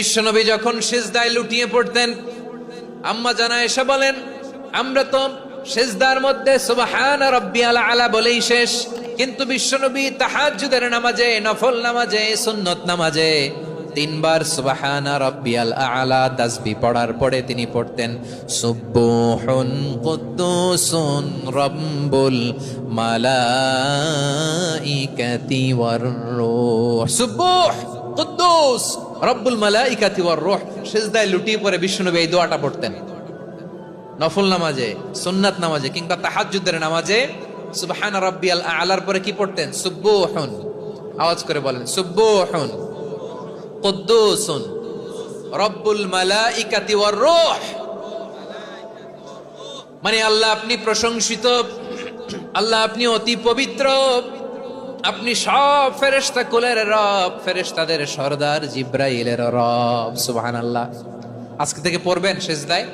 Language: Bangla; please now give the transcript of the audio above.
বিশ্বনবী যখন সিজদায় লুটিয়ে পড়তেন, আম্মা জানা এসে বলেন, আমরা তো সিজদার মধ্যে সুবহানা রাব্বিয়াল আলা বলেই শেষ, কিন্তু বিশ্বনবী তাহাজ্জুদের নামাজে, নফল নামাজে, সুন্নত নামাজে তিনবার সুবহানা রাব্বিয়াল আলা তাসবিহ পড়ার পরে তিনি পড়তেন সুবহুন কুদ্দুসুন রাব্বুল মালাইকাতি ওয়ার রূহ। সুবহ কুদ্দুস রব্বুল মালাইকাতি ওয়ার রূহ। সিজদায় লুটিয়ে পড়ে বিশ্বনবী এই দোয়াটা পড়তেন। নফল নামাজে, সুন্নাত নামাজে কিংবা তাহাজ্জুদের নামাজে সুবহান রাব্বিয়াল আলার পরে কি পড়তেন? সুবহুন। আওয়াজ করে বলেন, সুবহুন কুদ্দুসুন রব্বুল মালাইকাতি ওয়ার রূহ। মানে আল্লাহ আপনি প্রশংসিত, আল্লাহ আপনি অতি পবিত্র, আপনি সব ফেরেশতা কুলের রব, ফেরেশতাদের সরদার জিব্রাইলের রব। সুবহানাল্লাহ। আজকে থেকে পড়বেন সিজদায়